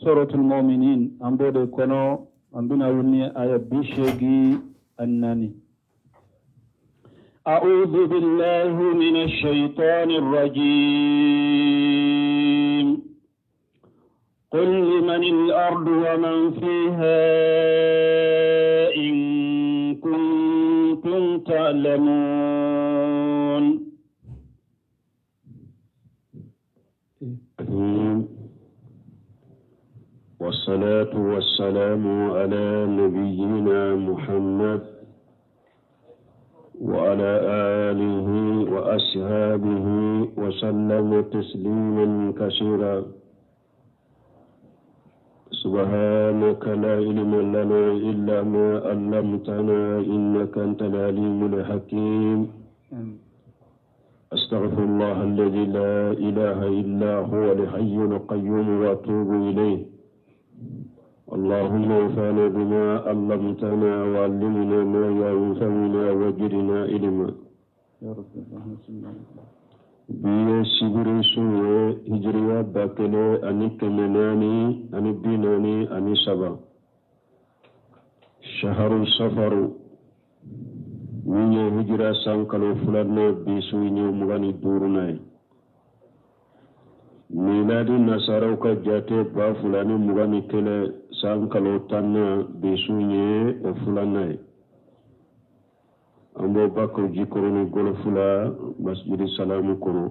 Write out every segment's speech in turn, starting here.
سورة المؤمنين أمبود كونو أمبنا وني آية بيشيغي الناني أعوذ بالله من الشيطان الرجيم قل لمن الأرض ومن فيها إن كنتم تعلمون والصلاة والسلام على نبينا محمد وعلى آله وأصحابه وسلم تسليما كثيرا سبحانك لا علم لنا إلا ما علمتنا إنك أنت العليم الحكيم أستغفر الله الذي لا إله إلا هو الحي القيوم وأتوب إليه اللهم انفعنا بما علمتنا وعلمنا ما ينفعنا وزدنا علما يا رب biye sigiri suye hijriya bakele ani kemenani ani binani ani saba shaharu safaru wiye hijra sankalo fulanna bisu nye mugani durunai miladi nasaraw ka jate ba fulani mugani kele sankalo tanna bisu nye o fulanai ambo bakko jikoroni golo fula masjidi salamu kono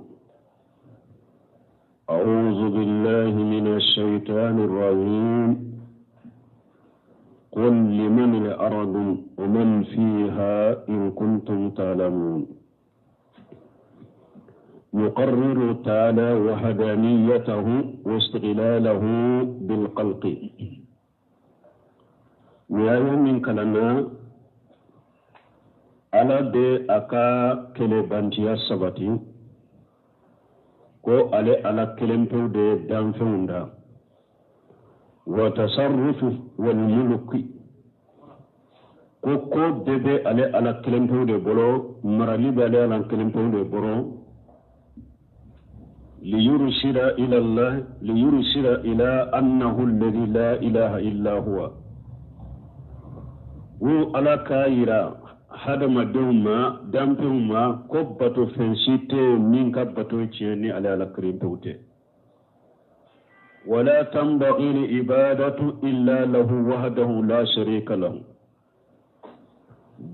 أعوذ بالله من الشيطان الرجيم قل لمن الأرض ومن فيها إن كنتم تعلمون يقرر تعالى وحدانيته واستغلاله بالخلق ويا من كلنا ala de aka kele bantiya sabati ko ale ala kelempew de danfeunda wa tasarrufu wal mulki ko bebe ale ala kelempew de bolo marali bale ala kelempew de bolo liyursila ila annahu alladhi la ilaha illa huwa wo ala kaira hadama dewma dampewma ko bato fensite min ka bato cieni ala krimpewte wala tambaghi li ibadatu illa lahu wahdahu la sharika lahu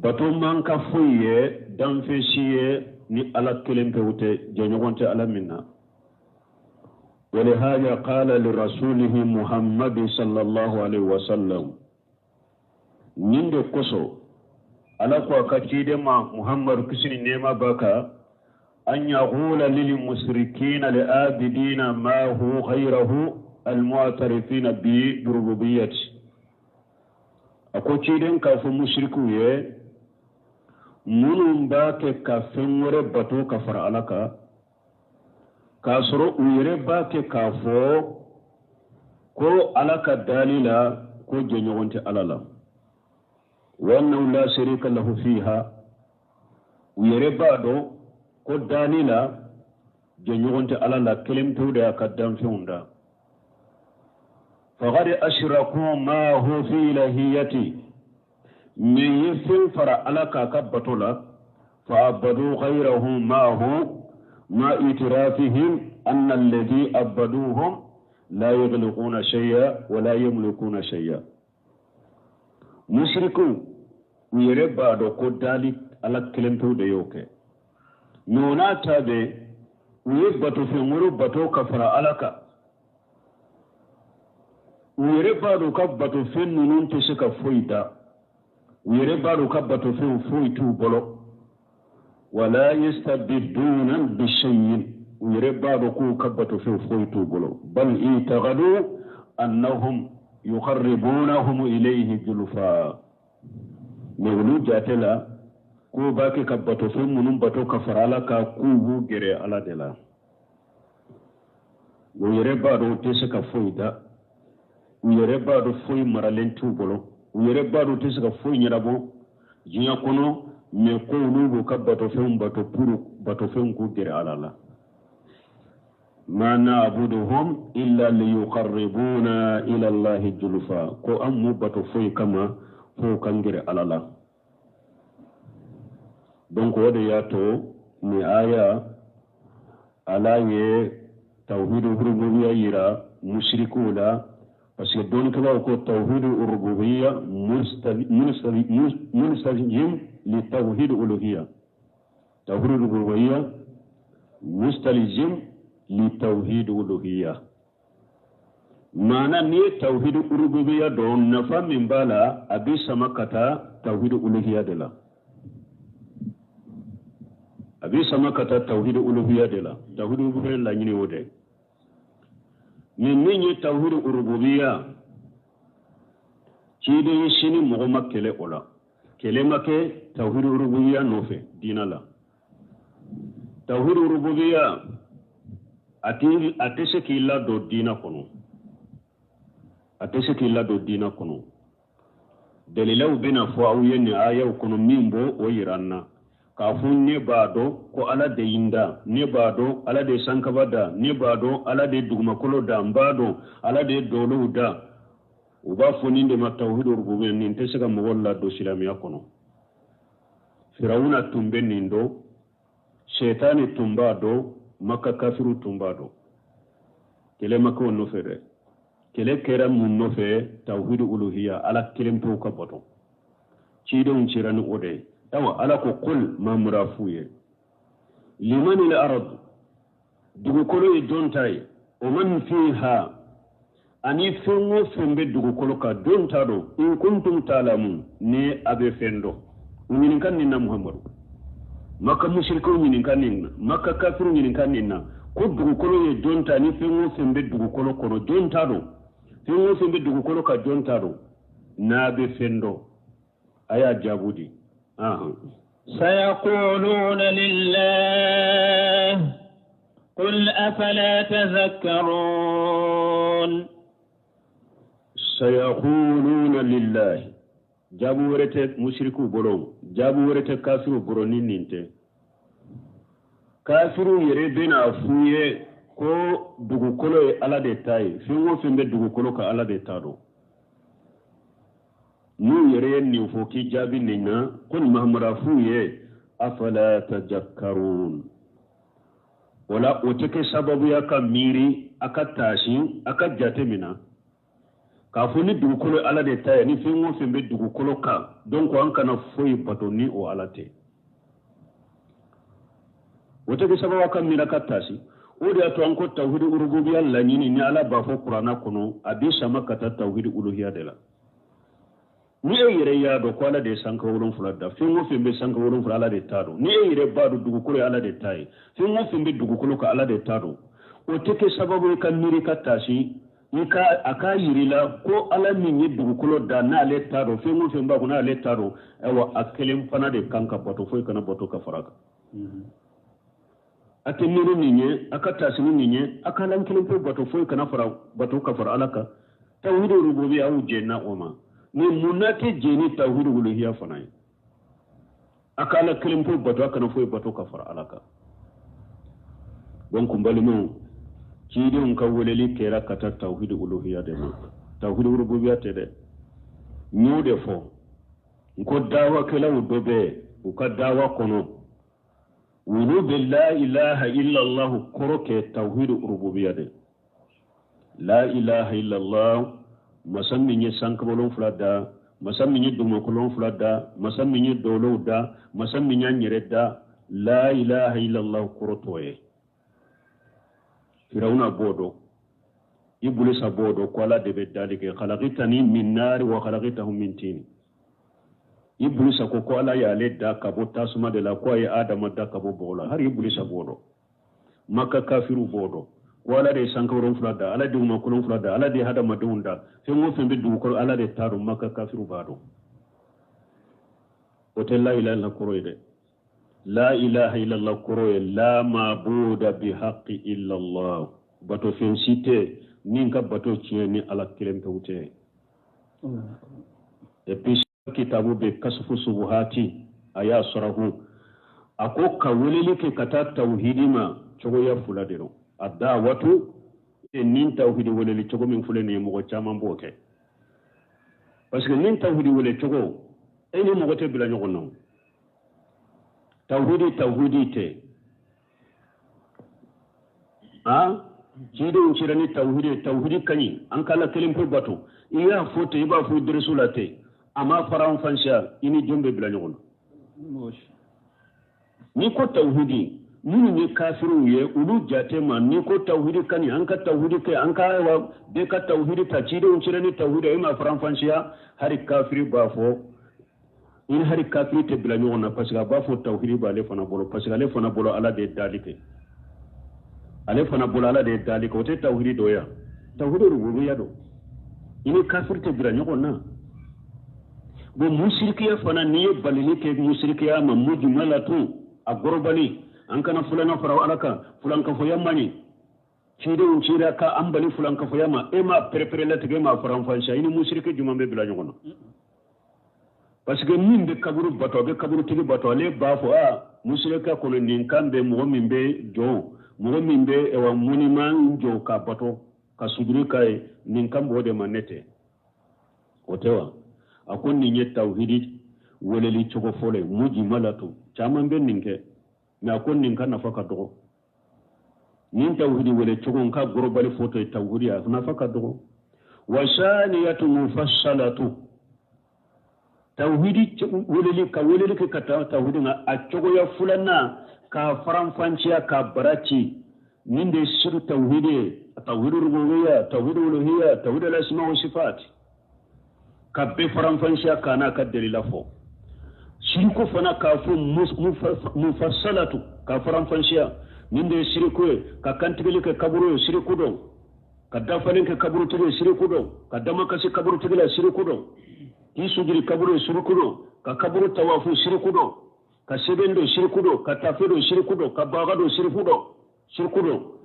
bato man ka fuye damfesiye ni ala krimpewte jonyogonte ala minna ولهذا قال لرسوله محمد صلى الله عليه وسلم نند كوسو ala ko katide ma muhammadu kisini nema baka an yaqula lil musrikina li abidina ma hu ghayruhu al mu'tarifina bi rububiyyati ako ciden ka fu mushriku ye munum ba ke ka fenwore bato ka fara alaka ka soro uyere ba ke ka fo ko alaka dalila ko jenyogonte alala وأنه لا شريك له فيها ويربادو قدانيلا جنيونت على لا كلمة تودا قدام فيوندا فقد أشركوا ما هو في إلهيتي من يفل فرع على كبتولا فعبدوا غيره ما هو ما اعترافهم أن الذي عبدوهم لا يغلقون شيئا ولا يملكون شيئا mushriku yere baado ko dali ala kelempew de yoke nona tabe uye bato fe ngoro bato kafara alaka yere baado ka bato fe nunun to sika foida yere baado ka bato fe foitu bolo wala yastabiduna bishay'in yere baado ko ka bato fe foitu bolo bal itagadu annahum يقربونهم إليه جلفا نقولو جاتلا كو باكي كبتو فم منم بتو كفرالا كوهو جري على دلا ويربا دو تسكا فويدا ويربا دو فوي مرالين توبولو ويربا دو تسكا فوي نرابو جينا كونو ميكو نوبو كبتو فم بتو پورو بتو فم كو جري على لا ma na'buduhum illa liyuqarribuna ila allahi julfa ko an mu bato foyi kama fo kangire alala donc wode yato ni aya ala ye tawhidu rububiyya yira mushrikula parce que don kaba ko tawhidu rububiyya munstajim li tawhid uluhiyya tawhid rububiyya mustalzim li tawhid uluhiyya mana ni tawhid rububiyya don nafa min bala abisa makata tawhid uluhiyya dela abisa makata tawhid uluhiyya dela tawhid rububiyya la nyini wode ni tawhid rububiyya ci de shini mo makele ola kele make tawhid rububiyya nofe dinala tawhid rububiyya atese kila do dina kono atese kila do dina kono dalilaw bina fo awye ni ayaw kono mimbo o yiranna ka funne bado ko ala de yinda ne bado ala de sankabada ne bado ala de dugma kolo da mbado ala de dolo da uba funinde ma tawhid rububiyya ni tese ka mo walla do silamiya kono firawuna tumbe nindo shetani tumbado maka kafiru tumbado kele maka wonno fere kele kera mun no fe tawhid uluhiyya ala kelem to ka boto ciido un cirani ode awa ala ko qul ma murafuye liman al ard dugu kolo e dontay o man fiha ani fengo fembe dugu kolo ka dontado in kuntum talamun ne abe fendo min kan ni na muhammadu maka mushriko ñinin kaninna maka kafiru ñinin kaninna ko dugu kolo ye jonta ni fengo fembe dugu kolo kono jonta do fengo fembe dugu kolo ka jonta do naabe fendo aya jabudi سيقولون لله قل أفلا تذكرون سيقولون لله jabu werete mushriku bolon jabu werete kafiru boroni ninte kafiru yere bena fuye ko dugu kolo e ala de tay fingo fembe dugu kolo ka ala de tado nu yere ni fo ki jabi nina kun mahmara fuye afala tajakkarun wala oteke sababu ya kamiri akatashi akajatemina kafuni dugu kolo ala de taye ni fengo fembe dugu kolo ka donc an kana foyi batoni o alate wote ke sababu kan mira katasi o de ato anko tawhid rububiyya la nyini ni ala ba fo qur'ana kono abi sama kata tawhid uluhiyya de la ni e yere ya do ko ala de sanka wolon fulada fengo fembe sanka wolon fulada ala de tado ni e yere ba do dugu kolo ala de taye fengo fembe dugu kolo ka ala de tado o te ke sababu kan miri katasi ika aka yirila ko ala min ye dugukolo da n'ale taro fengu femba ko n'ale taro ewa akelem fana de kanka bato foi kana bato ka faraka ate miru ninye aka tasini ninye aka lan kelem pe bato foi kana fara bato ka fara alaka tawhid rububiyya au jenna oma ni munake jeni tawhid uluhiyya fana aka la kelem pe bato kana foi bato ka fara alaka donc mbalimo ciidi on ka woleli kera kata tawhid uluhiyya de ma tawhid rububiyya te de ñuude fo ko dawa kala dobe o ka dawa kono wulu be la ilaha illa allah koroke tawhid rububiyya de la ilaha illa allah masammi ñe sankabolon fulada masammi ñe dumo kolon fulada masammi ñe dolowda masammi ñanyereda la ilaha illa allah korotoye firawna bodo iblisa bodo ko ala debe dalike khalaqitani min nar wa khalaqtahu min tin iblisa ko ala ya ledda kabo tasuma de la ko ay adama da kabo bola har iblisa bodo makka kafiru bodo wala de sankaron fulada ala de ma kulon fulada ala de hada madunda fe mo fe beddu ko ala de taru makka kafiru bado o te la ilaha illa koroyde la ilaha illa allah koroye la mabuda bi haqqi illa allah bato fen cité nin ka bato cieni ala kelem pewte e puis kitabu be kasfu subuhati aya sarahu ako ka weleli ke kata tauhidima chogo ya fuladero الدعوة نين توحيد ولا لتشوكو من فلان يمغو تشامان بوكي بس نين توحيد ولا تشوكو أين مغو تبلا نغنو توحيدي تي jido uncirani tauhidi kanyi an kala kelim pu batu iya fote iba fu dirsulate ama faran fansha ini jombe bila nyogon ni ko tauhidi nunu ne kafiru ye ulu jate ma ni ko tauhidi kani an ka tauhidi ke an ka wa de ka tauhidi ta jido uncirani tauhidi ima faran fansha hari kafiri ba fo in hari kafiri te bila nyogon na parce que ba fo tauhidi ba le fana bolo parce que le fana bolo ala de dalike ale fana bolo ala de dali ko te tawhidi doya tawhidi rububiyya do ini kafir te bira nyoko na bo mushrikiya fana niye balini ke mushrikiya ma mujmalatu agorobali an kana fulana fara alaka fulan ka foyamani cide un cida ka ambali fulan ka foyama e ma prepare la te ma faran fansha ini mushriki jumambe bira nyoko na parce que min be kaburu tigi bato ale ba fo mushrika ko nin kambe mo min be jo mo min be e wa muniman jo ka bato ka suduri kai nin kambo de manete otewa akon ni nyet tawhidi wala li chogo fole muji malatu chama be ninke na kon nin kan nafaka dogo nin tawhidi wala chogo ka gorobali foto tawhidi nafaka dogo wa shaniyatu mufassalatu tawhidi wala li ka tawhidi na a chogo ya fulana ka faran fanciya ka baraci min da shiru tauhidur rububiyya tauhidul uluhiyya tauhidul asma wa sifat ka be faran fanciya kana ka dalila fo shirku fana ka fu mufassalatu ka faran fanciya min da shirku ka kantigili ka kaburu shirku don ka dafalin ka kaburu tige shirku don ka dama ka shi kaburu tige shirku don isujiri kaburu shirku don ka kaburu tawafu shirku don ka sebendo shirkudo ka tafido shirkudo ka bagado shirkudo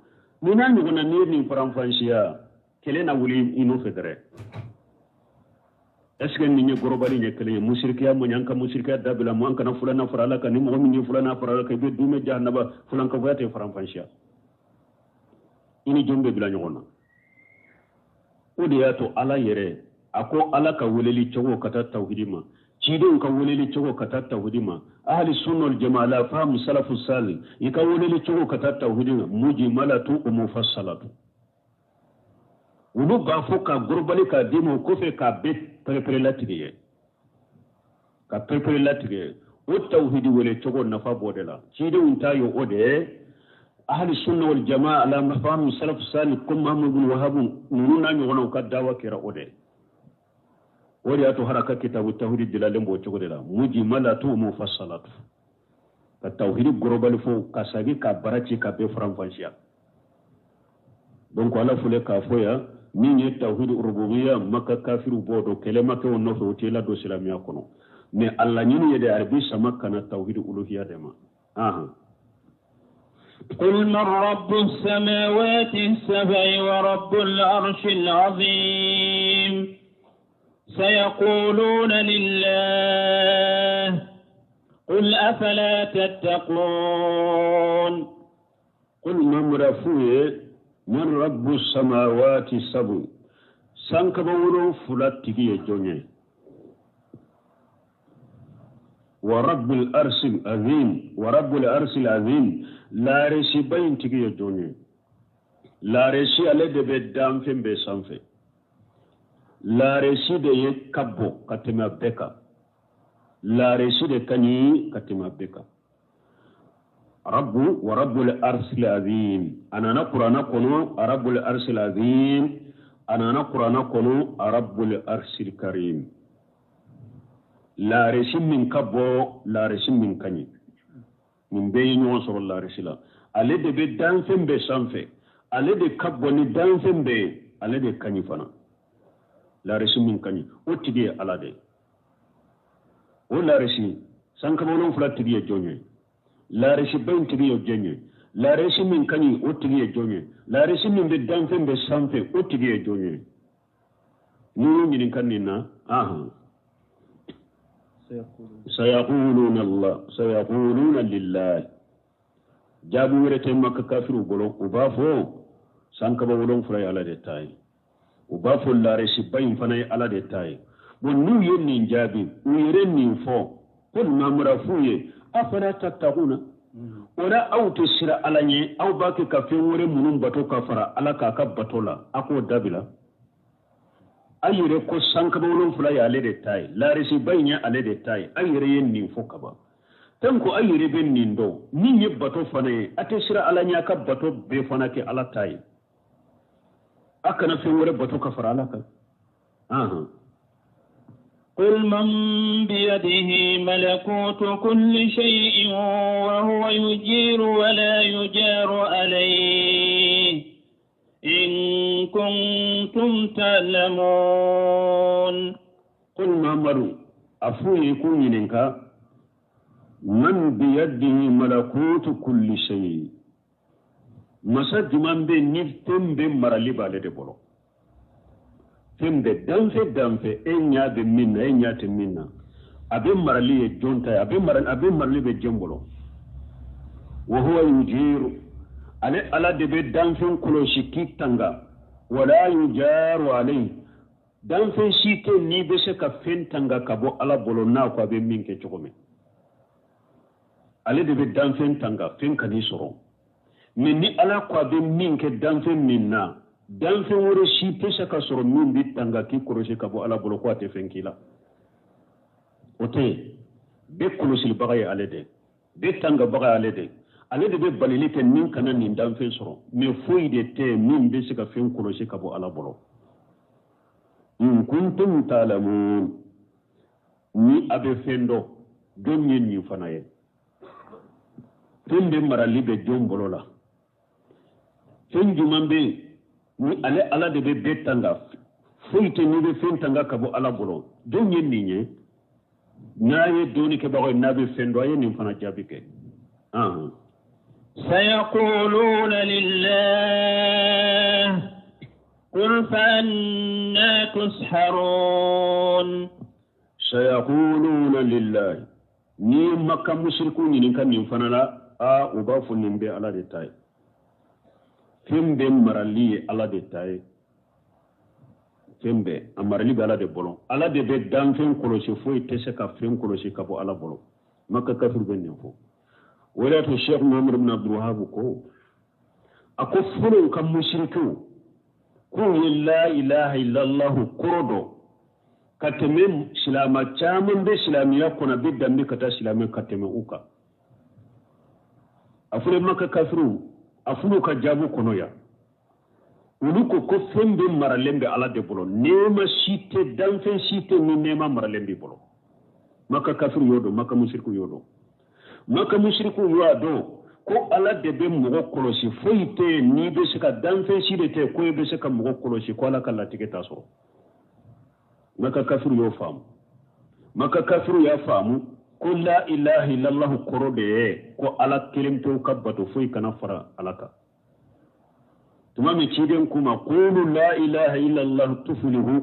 nina nyugona ni faranfanshiya kele na wuli inu federe eske ni nye gorobali nye kele musirkiya mo nyanka musirkiya dabila mo anka na fulana farala ka ni mo min fulana farala ka be dume jahannaba fulan ka voyate faranfanshiya ini jombe bila nyugona odiya to ala yere ako ala ka weleli chogo kata tauhidima ciden ka weleli chogo kata tauhidima ahli sunna wal jamaa la fahmu salafu salih ika weleli chogo kata tauhidima mujmalatu wa mufassalatu wulu gafo ka gurbali ka dimo ko fe ka be prepare latige o tauhidi wele chogo nafa bodela ciden unta yo ode ahli sunna wal jamaa la fahmu salafu salih kum mahmud bin wahab nununa nyono ka dawa kira ode wari ato haraka kitabu tawhid dilalem bo chogo dela mujmalatu mufassalatu ka tawhid global fo ka sagi ka barachi ka be franfansia donc ala fule ka foya min ye tawhid rububiyya makka kafiru bodo kelema ke wonno fo tela do islamia kono mais alla nyini yede arbi sama kana tawhid uluhiyya dema قل من رب السماوات السبع ورب العرش العظيم سيقولون لله قل أفلا تتقون قل من رب السماوات السبع سانكبورو فلاتيكي جوني ورب الأرش العظيم لا رشي بين تيكي جوني لا رشي على دبدام فين بسانفي la reside ye kabbo katima beka la reside kani katima beka rabbu wa rabbul arsil azim anana qur'ana kono rabbul arsil azim anana qur'ana kono rabbul arsil karim la resim min kabbo la resim min kani min be nyon soro la resila ale de be danfen be sanfe ale de kabbo ni danfen be ale de kani fana la resi min kani o tigi ala de o la resi sankamono fula tigi jonye la resi ben tigi jonye la resi min kani o tigi jonye la resi min be danfe be sanfe o tigi jonye ni ni kanina sayaquluna lillah jaabu wérete makka kafiru bolo o baa fo sankaba wolon fulay ala de tayi o baa fo laare si bayin fanay ala de tayi bon nu yen nin jaabi u yeren nin fo kol mamura fuye afala tattaquna wala aw to sira ala nye aw ba ke ka fen wore munun bato ka fara ala ka ka bato la ako dabila ayire ko sankaba wolon fulay ale de tayi laare si bayin ale de tayi ayire yen nin fo kaba tan ko ayire ben nin do nin ye bato fanaye ate sira ala nya ka bato be fana ke ala tayi akana fen wore bato ka fara ala ka قل من بيده ملكوت كل شيء وهو يجير ولا يجار عليه إن كنتم تعلمون قل محمد أفو يكون ينك من بيده ملكوت كل شيء مسجد من بنفتم بمرالي بالي بولو fembe danfe enya be minna enya te minna abe marali e jonta abe marali be jembolo wa huwa yujiru ale ala de be danfe kulo shiki tanga wala yujaru alai danfe shike ni be se ka fen tanga kabo ala bolo na ko abe minke chokome ale de be danfe tanga fen kani soro minni ala ko abe minke danfe minna dan fen wore shi pesa ka soro min bi tanga ki koroje ka bo ala bolo ko ate fen kila ote be kolosil bagay alede be tanga bagay alede be balili ken nin kana nin dan fen soro me foyi de te min be se ka fen koroje ka bo ala bolo in kuntum talamun ni abe fendo don yen ni fanaye fen be marali be jom bolo la fen jumambe ni ale ala de be betanga foyte ni be fentanga kabo ala bolo don yen ni nye naye doni ke bago nabe fendo ay ni fana jabike سيقولون لله قل فأنا تسحرون سيقولون لله ni makka mushrikun ni kan ni fana la ubafu nimbe ala de tay fembe marali ala de taye fembe amarali ala de bolo ala de be danfen kolosi foi tese ka fen kolosi ka bo ala bolo makka kafir ben fo wala to sheikh muhammad ibn abdul wahhab ko ako fulun kam mushriku ko la ilaha illa allah kurodo kateme silama chamun be silamiya kona be dambe kata silamiya kateme uka afule makka kafiru afulu ka jabu kono ya uluko ko fembe maralembe ala de bolo nema shite danfen shite ni nema maralembe bolo maka kafiru yodo maka mushriku yodo ko ala de be mogo kolosi foite ni be se ka danfen shite te ko be se ka mogo kolosi ko ala kala tiketa so maka kafiru yo famu maka kafiru ya famu ko la ilaha illallah korode ko ala kelimto kabbato foy kana fara alaka tumami ciden kuma qulu la ilaha illallah tuflihu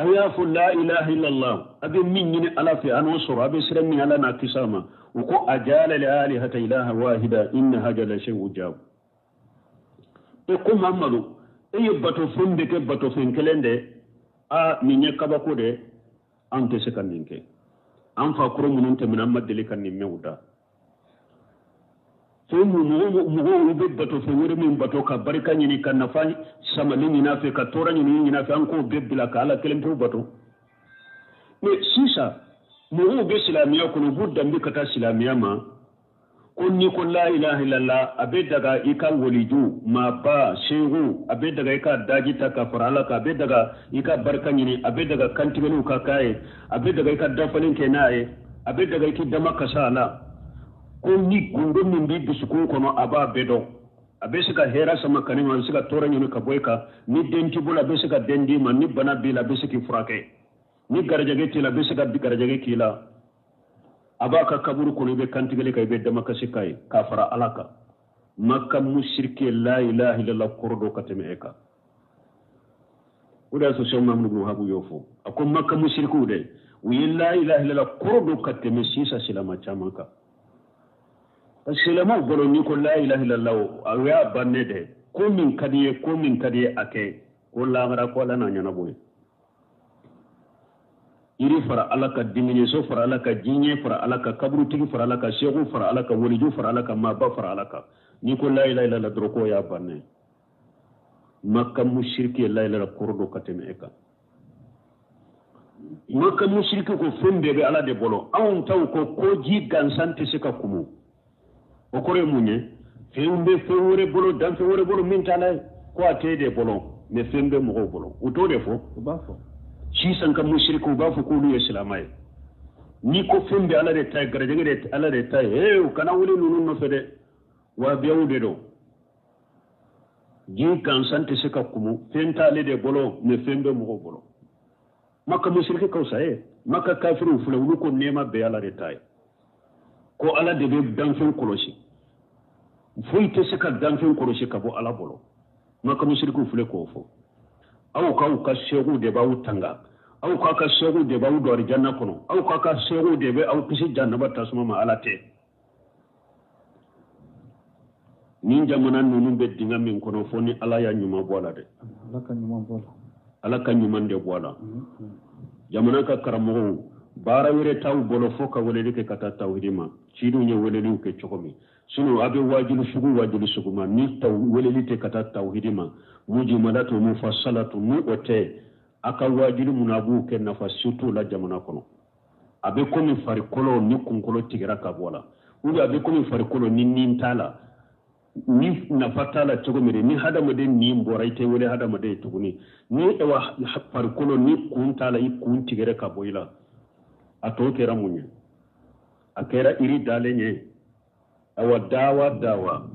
ayafu la ilaha illallah abe minni ala fi anu sura abe sirami ala na kisama ko ajala li alihata ilaha wahida inna hajala shay'un jab ko mamadu bato funde ke bato fenkelende minye kabako de ante sekandinke an fa kuro munun te minan madeli kan ni mewda so mu be bato fe wure min bato ka barika ni kan na fa sama ni na fe ka tora ni na fe an ko be bila ka ala kelem to bato me sisa mu be islamiya ko budda mbi kata islamiya ma kunni ko la ilaha illallah abe daga ika waliju ma ba shehu abe daga ika daji ta kafara ala ka abe daga ika barka ni abe daga kantigelu ka kai abe daga ika dafalin kenaye abe daga iki dama kasala kunni gundo min bi bisukun kono aba bedo abe sika hera sama kanima sika tora ni ka boyka ni denti bula be sika dendi man ni bana bila be siki frake ni garjage tila be sika bi garjage kila abaka kaburu kono be kantigele kay be dama kasikai kafara alaka makka mushrike la ilaha illallah kordo kateme eka uda so so mamnu bu habu yofo akom makka mushriku de wi la ilaha illallah kordo kateme sisa silama chamaka silama bolo ni ko la ilaha illallah ya banne de ko min kadiye ake ko la ngara ko la na nyana boy iri fara alaka dimine so fara alaka jinye fara alaka kabru tigi fara alaka shehu fara alaka waliju fara alaka maba fara alaka ni ko la ilaha illallah dro ko ya banne makka mushriki la ilaha kordo kateme eka makka mushriki ko fembe be ala de bolo awon taw ko ji gansante sika kumu o kore munye fembe fewore bolo dan fewore bolo min tala ko atede bolo me fembe mo bolo o to de fo ba fo shi san kan mushriku ba fo ko lu islamai ni ko fembe ala de tay garaje de ala de tay kana wuli nunu no fede wa bewde do ji gansante sika kumu fentale de bolo me fembe mo bolo maka mushriki ko saye maka kafiru fulu ko nema be ala de tay ko ala de be danfin koloshi foi te sika danfin koloshi ka bo ala bolo maka mushriku fule ko fo aw ka shegu de bawu tanga aw ka shegu de bawu do janna kono aw ka shegu de be aw kisi janna batta suma ma ala te nin jamana nunu be dinga min kono fo ni ala ya nyuma bola de ala ka nyuma de bola jamana ka karamo bara wure taw bolo fo ka wole ke kata tawhidima cidu nye wole li ke chokomi sunu abe wajilu sugu ma ni taw wole li te kata tawhidima mujimalatu mufassalatu mu ote aka wajilu munabu ke nafa surtout la jamana kono abe komi fari kolo ni kunkolo tigira ka bola ubi abe komi fari kolo ni nintala ni nafatala chogomire ni hadamade ni mboraite wole hadamade tuguni ni ewa fari kolo ni kuntala i kuntigere ka boila ato kera munye akera iri dalenye awa dawa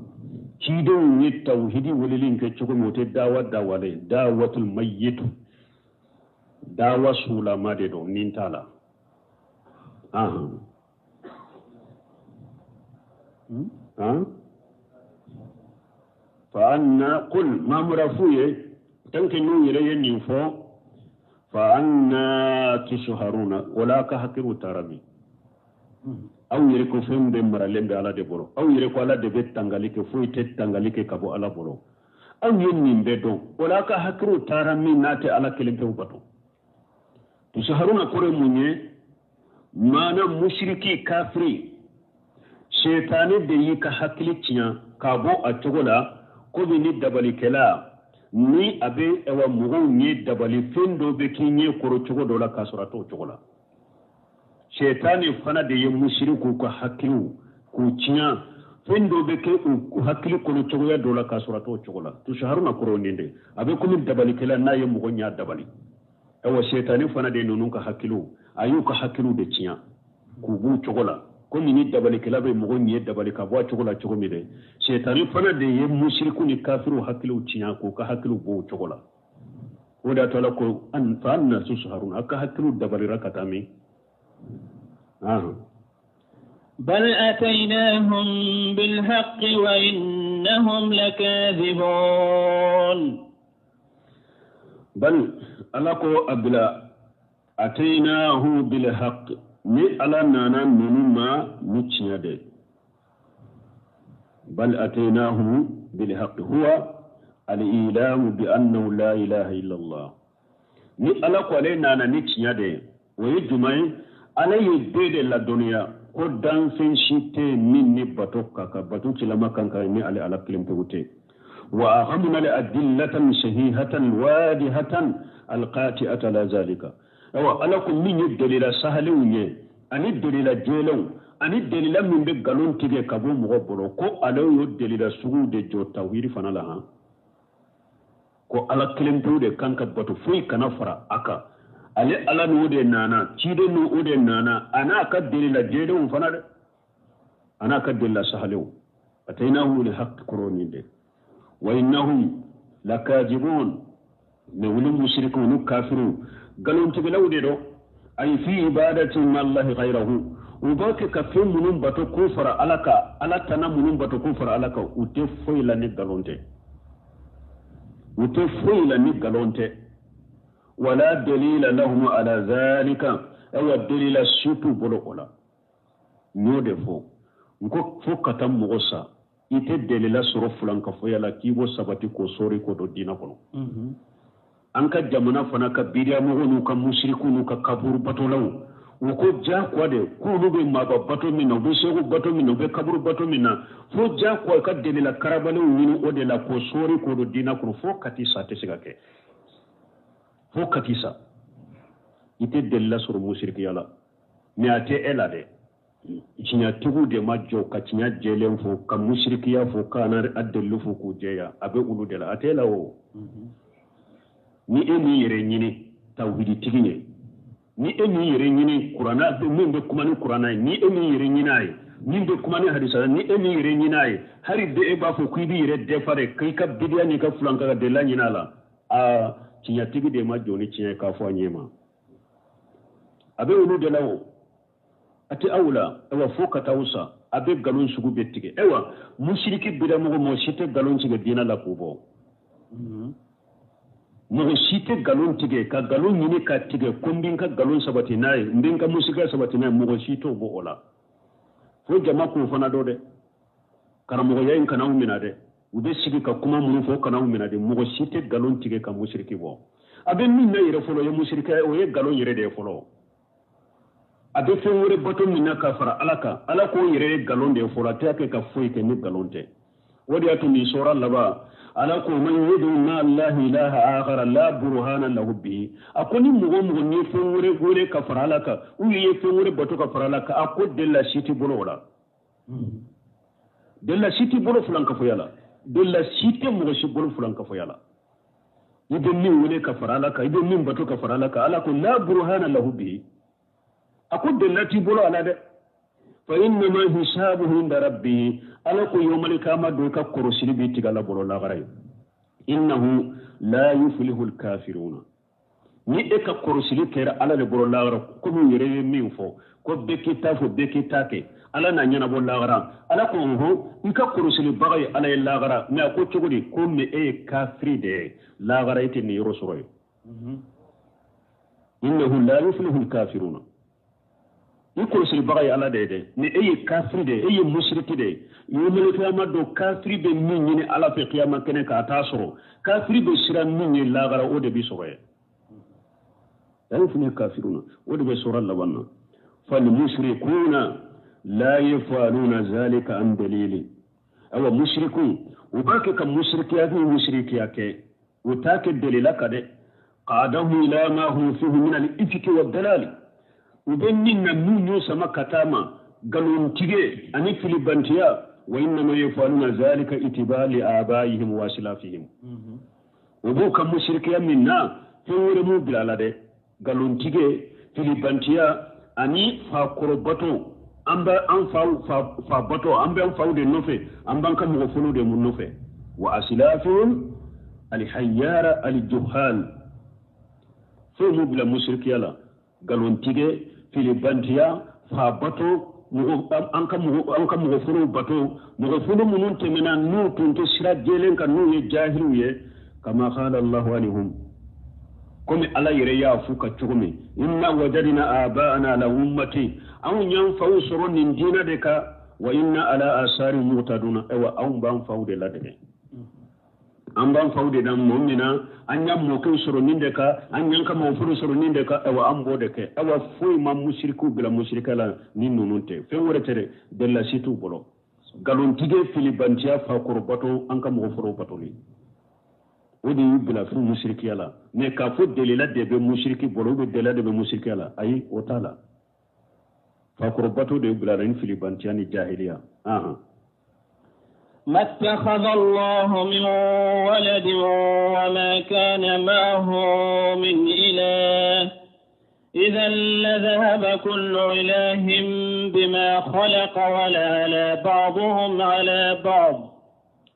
kido ni tauhidi walilin ke chugo mote dawa le dawatul mayyit dawa sula made do nintala fa anna qul ma murafuye tanke nu yele ninfo fa anna tusharuna wala ka hakiru tarami aw yere ko fembe maralembe ala de bolo aw yere ko ala de bet tangalike fo ite tangalike kabo ala bolo aw yenni mbedo wala ka hakiru tarami nate ala kelembe ubato tusharuna kore munye mana mushriki kafiri shaytane de yi ka hakili tiya kabo a togola ko ni dabali kela ni abe ewa mugo ni dabali fendo be kinye koro chogo dola kasurato chogola shetani fana de mushriku ko hakilu ku cinya fendo be ke hakilu koro chogo ya dola kasurato chogola to shaharuna koro ninde abe ko min dabali kala na ye mugo nya dabali ewa shetani fana de nonun ka hakilu ayu ka hakilu de cinya ku bu chogola ko ni dabali kala be mugo ni dabali ka bo chogola chogo mi de shetani fana de mushriku ni kafiru hakilu cinya ko ka hakilu bo chogola oda tola ko an fa anna susharun aka hakilu dabali rakatami بل أتيناهم بالحق وإنهم لكاذبون بل ألاكو أبلا أتيناه بالحق ni ala nana nunuma muciyade bal atainahu bil haqq huwa al ilamu bi annahu la ilaha illa Allah ni ala ko le nana ni ciyade wayi jumai ala yede la dunya ko dan fin shite min ni batoka ka batu cilama kanka ni ala kilim tewute wa ahamna li adillatan shahihatan wadihatan alqati'ata la zalika awa ala ko min yeddelila sahalu ye ani delila jelaw ani delila min be galon tige kabo mo bolo ko ala yo delila sugu de jota wiri fana la ha ko ala kilemtu de kanka batu fuy kana fara aka ale ala no de nana cide no ode nana ana ka delila jelaw fana de ana ka delila sahalu atainahu li haqq quruni de wa innahum lakajibun ne wulum mushrikun kafirun galon tige lawde do ay fi ibadati mallahi ghayrahu ubake ka fe munum bato ko fara alaka alatana munum bato ko fara alaka ute foyla ni galonte wala dalila lahum ala zalika aw dalila sutu bolokola no defo nko fo kata mogo sa ite delila soro fulanka foya la kibo sabati ko sori ko do dina kono an ka jamana fana ka bidiya mogo nu ka mushriku nu ka kaburu batolaw wo ko ja ko de ko lu be ma bato min no be sego bato min no be kaburu bato min na fo ja ko ka delila karabale wini o de la ko sori ko do dina kono fo kati sa te siga ke fo kati sa ite delila soro mushriki yala mi ate elade cinya tugu de majjo ka cinya jelen fo ka mushrikiya fo kana adellu fo ku jeya abe ulu de la atela wo ni emi yere nyini tawhidi tiginye ni emi yere nyini qur'ana be min be kuma ni qur'ana ni emi yere nyinaay min be kuma ni hadisa ni emi yere nyinaay hari de e ba fo ku bi yere defare kai ka bidiya ni ka fulanka ga de la nyinala a cinya tigi de majjo ni cinya ka fo nyema abe ulu de la wo ati awla ewa foka tawsa abe galon sugu bettige ewa mushriki bida mo shite galon tige dina la kubo mo shite galon tige ka galon ni ka tige kombin ka galon sabati nay ndin ka musika sabati nay mo shito bo ola fo jama ko fana do de karamo yayin kana umina de ube sigi ka kuma mun fo kana umina de mo shite galon tige ka mushriki bo abe min na yire folo ya mushrika o ye galon yire de folo abe fen wore bato minna ka fara alaka alako yere galon de fora ta ke ka foy ke ni galon te wodi atu ni sura laba alako man yudu ma allah ilaha akhar la burhana lahu bi akoni mugo mugo ni fen wore ka fara alaka u ye fen wore bato ka fara alaka akko della siti bolo wala della siti bolo fulan ka foyala della siti mugo shi bolo fulan ka foyala ibe ni wole ka fara alaka ibe min bato ka fara alaka alako la burhana lahu bi أقول التي بلو على ده فإنما حسابه عند ربه ألقوا يوم القيامة دوكا كرسي بيتي على بلو لا غير إنه لا يفلح الكافرون ni eka korosili kera ala le boro lagara komi yere min fo ko bekita fo bekita ke ala na nyana bo lagara ala ko ho nka korosili bagay ala e lagara me ko chogodi ko me e kafri de lagara ite ni yoro soroy innahu la yuflihu al-kafiruna korosili bagay ala de ni e kafri de e mushriki de yomele kiyama do kafri be min ni ala fe kiyama kene ka ta soro kafri be sira min ni lagara o de bi soroy يفني كافرون ودب سورة لبنا فالمشركون لا يفعلون ذلك عن دليل أو مشركون وباك كمشرك ياكي مشرك ياكي وتاك الدليل كده قاده إلى ما هو فيه من الإفك والدلال وبيننا من يسمى كتاما قالوا تيجي أني في البنتيا وإنما يفعلون ذلك اتباع لآبائهم واسلافهم وبوك مشرك يمنا فورمو بلالا galontige filibantiya ani fa korobato amba an fa bato amba an fawde nofe amba kan mo fulude mun nofe wa aslafun al hayyara al juhal so mo bila mushrikiyala galontige filibantiya fa bato mo an kan mo fulu bato mo fulu mun temena no tunto sira jelen kan no ye jahiluye kama qala allah alaihim كم على يريا فوك تشومي إنا وجدنا آباءنا على أمتي أو ينفعوا سرون دينا دكا وإنا على آثار مقتدون أو بان فاود لدك أم بان فاود دم مؤمنا أن يموكوا سرون دكا أن ينكم مفرو سرون دكا أو أم بودك أو فوي ما مشركوا بلا مشركا لا نينو نونتي فين ورتري دلا سيتو بلو قالون تيجي فيليبانتيا فاكورباتو أنكم مفرو باتولي ودي يبلا في مشركي الله نكافو دليل دبي مشركي بولو دليل دبي مشركي الله أي وتعالى فقربته دي يبلا رين في لبنتيان الجاهلية ما اتخذ الله من ولد وما كان معه من إله إذا لذهب كل إله بما خلق ولا على بعضهم على بعض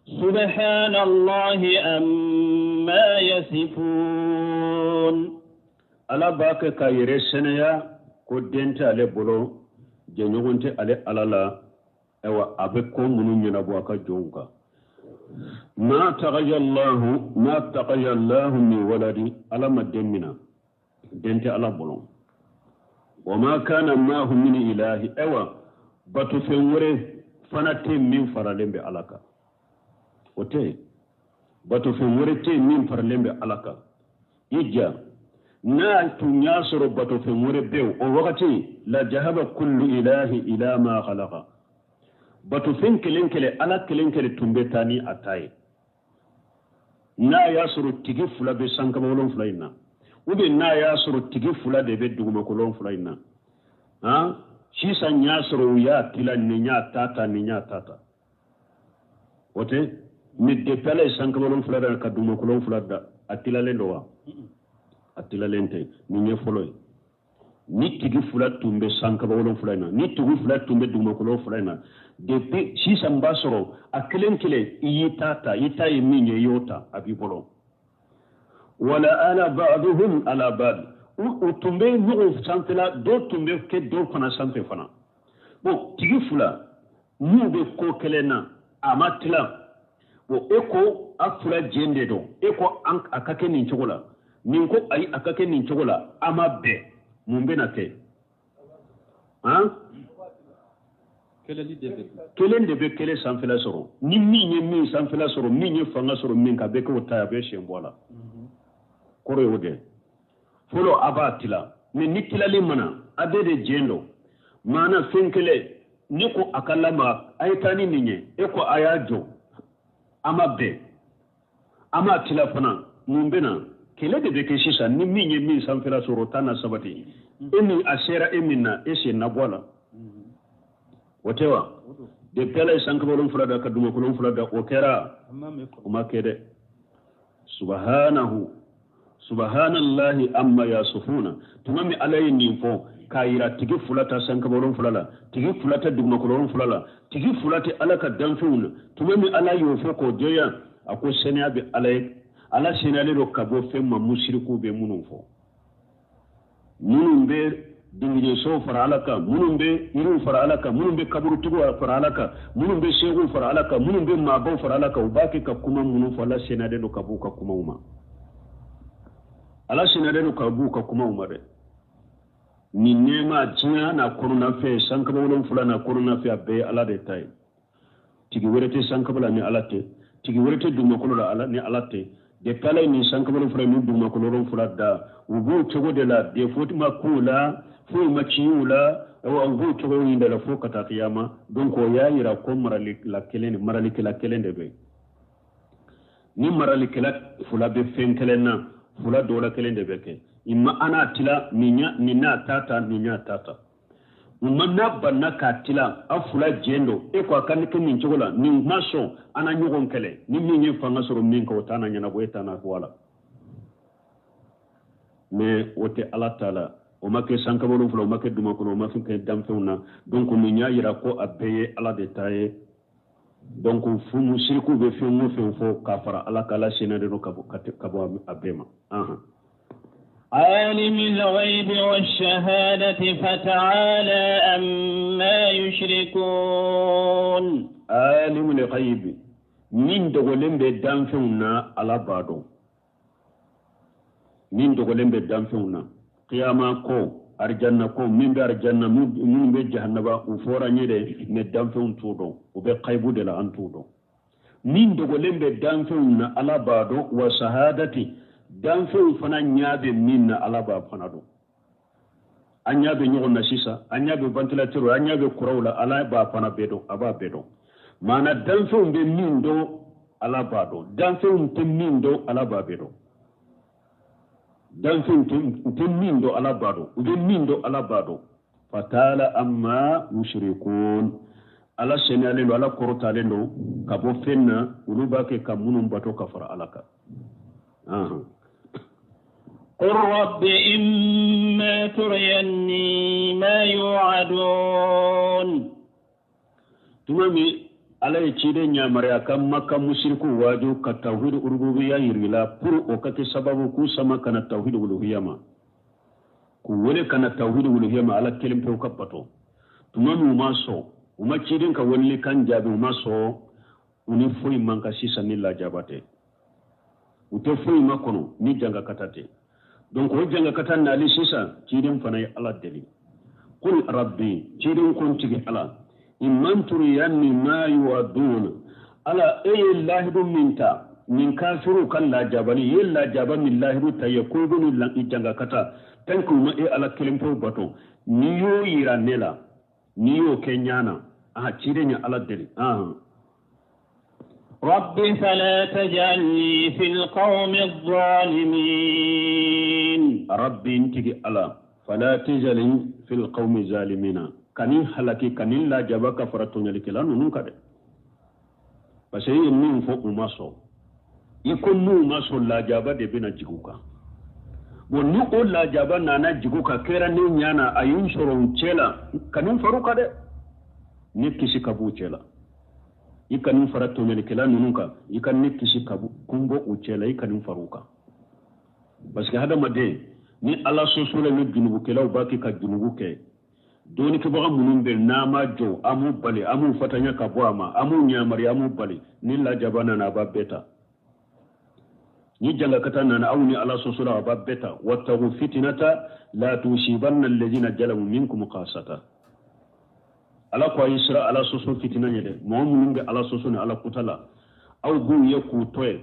سبحان الله أما يصفون على باك كايري سنيا كودنت على بولو جنونت على على اوا ابكو منو ينبو اكا جونكا ما تغير الله من ولدي على مدمنا دنت على بولو وما كان معه من اله اوا باتو فنوري fana te min faralen be alaka ote bato fe wore te min faralen be alaka ija na tunya soro bato fe wore bew o wakati la jahaba kullu ilahi ila ma khalaqa bato fen kelen kele ala kelen kele tumbe tani ataye na ya soro tigi fula be sankaba wolon fula ina ube na ya soro tigi fula de be duguma kolon fula ina ha shi san ya soro ya tila ninya tata ote mi de pele sankaba wolon fula da ka duguma kolon fula da atila lendo wa atila lente ni ne foloy ni tigi fula tumbe sankaba wolon fula ina ni tigi fula tumbe duguma kolon fula ina depuis si samba soro a kelen kele yita yeminye yota abibolo wala ana ba'dhum ala ba'd utumbe nugo sanfela do tumbe ke do fana sanfe fana bon tigi fula mu be ko kelena amatla bo eko afula jende do eko an akake nin chogola nin ko ay akake nin chogola amabe mumbe na te hein kelen de be kele sanfela soro ni min sanfela soro min fanga soro min ka be ko ta be shembola koro yode folo abatila mais ni kilali mana abede jendo mana fenkele ni ko akalama aytani ninye e ko ayajo amabe ama tila fana mumbena kele de be ke sisa ni min sanfela soro tana sabati emi asera emina ese nabwala watewa de pele sankabolon fulada ka duma kolon fulada o kera kuma kede subhanallahi amma yasufuna tumami alayhi nifo kayira tigi fulata sankabolon fulala tigi fulata duma kolon fulala tigi fulata alaka danfuna tumami alayhi ofo ko joya ako senya be alay ala senale ro kabo femma mushriku be munufo munumbe dingije so fara alaka munumbe iru fara alaka munumbe kaburu tugo fara alaka munumbe shegu fara alaka munumbe mabo fara alaka ubaki ka kuma munu fala senade do kabu ka kuma uma ala senade do kabu ka kuma uma de ni nema tinya na korona fe sankaba wolon fulana korona fe abe ala de tay tigi werete sankaba ni alate tigi werete dum ko la ala ni alate de pala ni sankaba wolon fulana dum ko lon fulada ubu togo de la de fotima kula fo maciula o ngu to winda la fo kata qiyama donc o yaayira ko marali la kelen de be ni marali kala fula be fen kelena fula do la kelen de be ke imma ana tila ninya tata umma banna ka tila afula jendo e ko kan ke min chogola ni maso ana nyugon kele ni min fanga soro min ko tana nyana bo etana ko wala mais wote ala taala o make sankabolu fula o make duma kono o mafi ke damfewna donc mi nyaayira ko abeye ala de taye donc fu mushriku be fi mu fe fo kafara ala kala senade no kabo abema عالم الغيب والشهادة فتعالى أما يشركون عالم الغيب من دغولم بدامفونا على بعضو من دغولم بدامفونا قياما كو arjanna ko min be arjanna mun be jahannaba u fora nyede ne damfeun tudo o be qaybude la an tudo min dogo lembe damfeun na ala bado wa shahadati damfeun fana nyaabe min na ala ba fana do anyabe nyogo na sisa anyabe ventilateur anyabe kurawla ala ba fana bedo aba bedo mana damfeun be min do ala bado damfeun te min do ala ba bedo damfeun te min do ala bado ube min do ala bado fatala amma mushrikun ala senale lo ala korotale lo kabo fenna ulubake kamunum bato kafara alaka قل رب إما تريني ما يوعدون تمامي ala ye cide ñamare a kam makka mushriku wajo ka tawhid urububiyya yirila pour o kake sababu ku sama kana tawhid uluhiyya ma ku wole kana tawhid uluhiyya ma ala kelim pe ka pato tumami ma so uma cidin ka wonni kan jabi ma so uni foyi manka sisa ni la jabate ute foyi makono ni janga katate donc o janga katan na li sisa cidin fana ala deli qul rabbi cidin kon tigi ala imman turiyanni ma yu'aduna ala ay lahidu minta min kafiru kan la jabani yella jaba min lahidu tayakulu lan ijanga kata tanku ma e ala kelimpo bato ni yo yiranela ni yo kenyana chirenya ala deli رب فلا تجعلني في القوم الظالمين رب انتي على فلا تجعلني في القوم الظالمين كني حلقي كني لا جبك فرتون لكلا نونكده بس هي من فوق ماسو يكون نو ماسو لا جابا دي بنا جيكوكا woni o la jaba nana jiguka kera ni nyana ayun soron chela kanin faruka de ni kisi kabu chela ikanin farato ne kila nununka ikan ni kisi kabu kumbo uchela ikanin faruka parce hada made ni ala sosole ni junubu kila baki ka junubu ke doni ke baga munumbe nama jo amu bali amu fatanya kabwama amu nyamari amu bali ni la jaba nana babeta ni janga katana na awni ala sosula babeta wattagu fitnata la tusibanna alladhina jalamu minkum qasata ala ko isra ala soso fitina nyede mo'minun be ala soso ne ala kutala aw bu yeku toy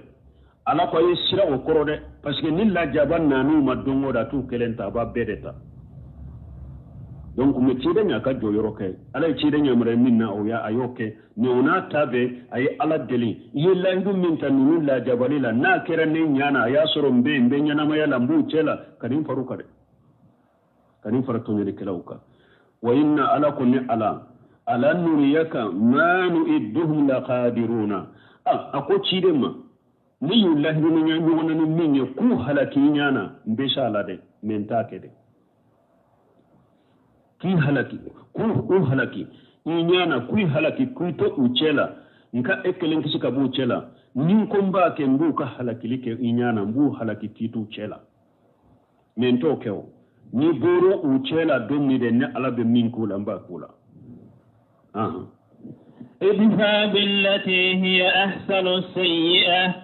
ala ko isra o korode parce que ni la jaban nanu madongo da tu kelenta ba bedeta donc me tide nya ka joyoro ke ala tide nya mure minna o ya ayoke ni ona tabe ay ala deli yella ndum min tanu la jabalila na kera ne nyana ya soro mbe nyana ma ya lambu chela kadin faruka de kadin farato ne kelauka wa inna ala kulli ala nuriyaka ma nu'idduhum laqadiruna ako tide ma ni yullahi ni nyanyu wona ni minye ku halaki nyana mbe shala de mentake de ki halaki ku halaki nyana ku halaki ku to uchela nka ekelen kishika bu uchela ni komba ke mbu ka halaki like nyana mbu halaki titu uchela mento keo ni goro uchela domni de ne ala be min kula mba kula ادفع بالتي هي أحسن السيئة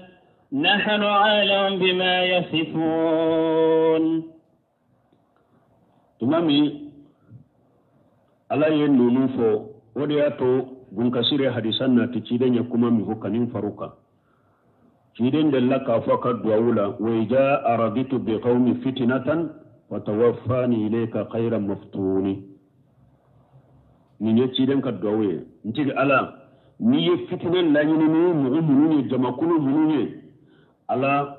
نحن عالم بما يصفون تمامي ala ye nunu fo wode yato gunkasire hadisanna ti ciden ya kuma mi hokanin faruka ciden da laka faka duwula wa ija araditu bi qaumi fitnatan wa tawaffani ilayka khayran maftuni ni ne ciden ka duwe nti ala ni ye fitnan la ni ni mu jama kunu munye ala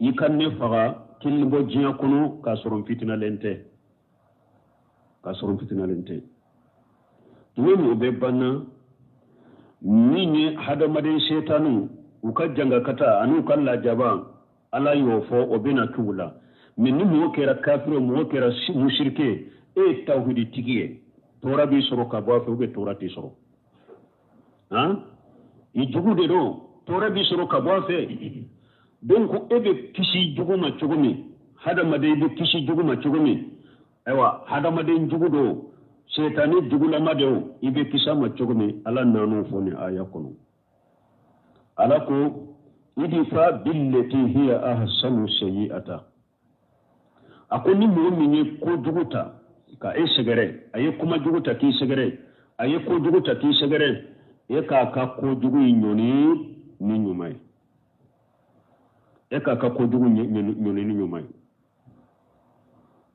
yikanne faga kilbo jiya kunu ka soron fitna lente tuwemi ube banna minye hadamadin shetanu uka janga kata anu kalla jaba ala yofo obina kula minni mo kera kafiro mo kera mushrike e tawhidi tigiye tora bi soro ka bo fe ube tora ti soro ijugu de do tora bi soro ka bo fe donc ebe kisi juguma chugumi hadamadin be kisi juguma chugumi ewa hadamadin jugu do shetani jugula madeo ibe kisama chogome ala nanu foni aya kono alako idifa billati hiya ahsanu sayi'ata akoni mu'mini ko juguta ka esegere aye kuma juguta ki segere aye ko juguta ki segere e ka ko jugu nyoni ni nyumai e ka ko jugu nyoni ni nyumai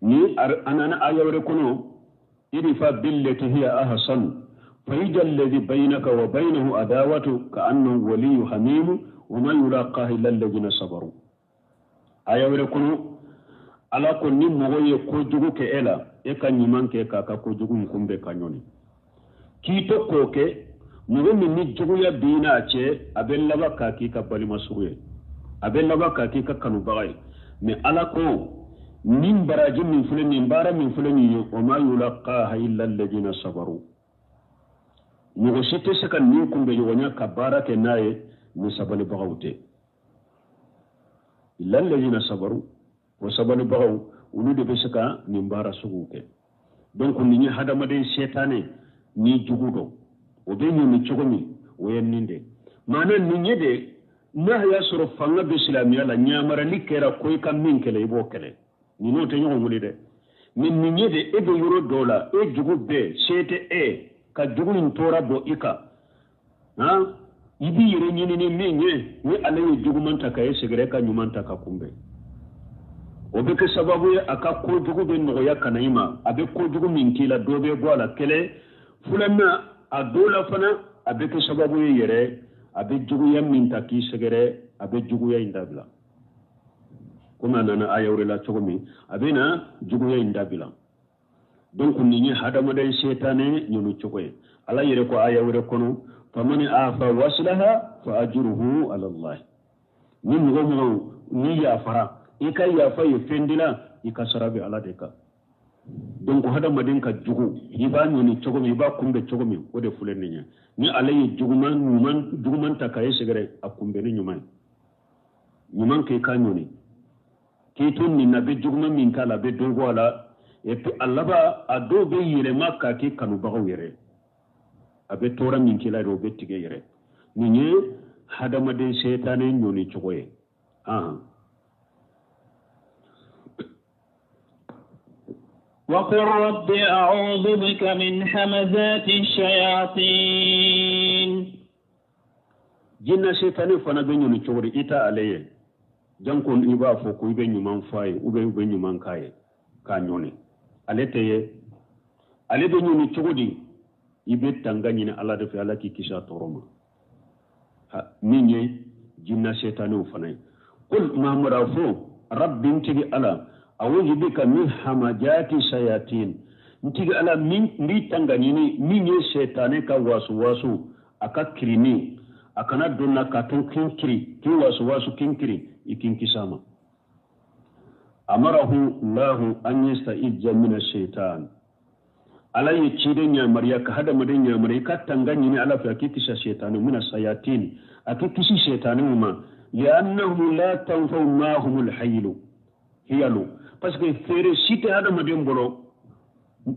ni anana ayawre kono idfa billati hiya ahsan فيجى الذي بينك وبينه عداوة كأنه ولي حميم وما يلاقاه إلا الذين صبروا aya were kono ala ko ni mogo ye ko jugu ke ela e ka nyiman ke ka ko jugu nkumbe kanyoni ki to ko ke mogo ni jugu ya bina che abella ba ka ki ka bali masuye abella ba ka ki ka kanu bagay me ala ko nin baraji min fule min bara min fule ni o ma yulaqaha illa alladhina sabaru mogo sete saka ni kumbe yonya ka barake naye ni sabali bagawte illa alladhina sabaru wa sabali bagaw ulude be saka ni bara suguke donc ni hadama de shetane ni jugudo o be ni chogomi o yenninde mana ni nyede na ya soro fanga be islamiya la nyamara ni kera koy kam min kele ibo kele ni no te nyogo mulide min ni nyede e be yoro dola e jugube sete ka jugu in tora bo ika ibi yere nyini ni menye ni alaye jugu manta ka yesegere ka nyumanta ka kumbe obe ke sababu ya aka ko jugu be no ya kanaima abe ko jugu min kila dobe gwala kele fulana adola fana abe ke sababu ya yere abe jugu ya min ta ki segere abe jugu ya indabla kuma nana ayawre la chogomi abe na jugu ya indabla donc ni hadama day shaytané ñunu chogoy ala yere ko ayawre kono famani afa waslaha fa ajruhu ala allah ni ngomo ni ya fara ika ya fa yefendila ika sarabi ala deka donc hadama den ka jugu hiba ñunu chogomi hiba kumbe chogomi o de fulen ni alay juguman ta kay segere akumbe ni ñuman ke ka ñuni ki tun ni nabe juguman min kala be dogo ala et puis allaba ado be yire makka ki kanu bago yere abe tora min kila do be tige yere ni ñe hadama de shaytané ñoni chogoye وقل رب أعوذ بك من همزات الشياطين jinna shaytané fana be ñoni chogori ita aleye jankon iba fo ko ibe ñuman faye ube ñuman kaye ka ñoni aleteye ale be ñoni chogodi ibe tangani na ala de fi ala ki kisha toroma minye jinna shaytané fana qul mahamura fo rabbi ntigi ala awuzu bika min hamajati shayatin ntigi ala min ndi tangani ni minye shaytané ka wasu aka kirini akana donna ka to kinkiri ki wasu kinkiri ikin kisama amarahu allah an yasta'idja min ash-shaytan alay chide nya mariya ka hada madan nya mariya ka tangani ni ala fa kisha shaytan min ash-shayatin akikishi shaytan ma li'annahu la tanfa'u ma'hum al-hayl hiyalu parce que fere site hada madan bolo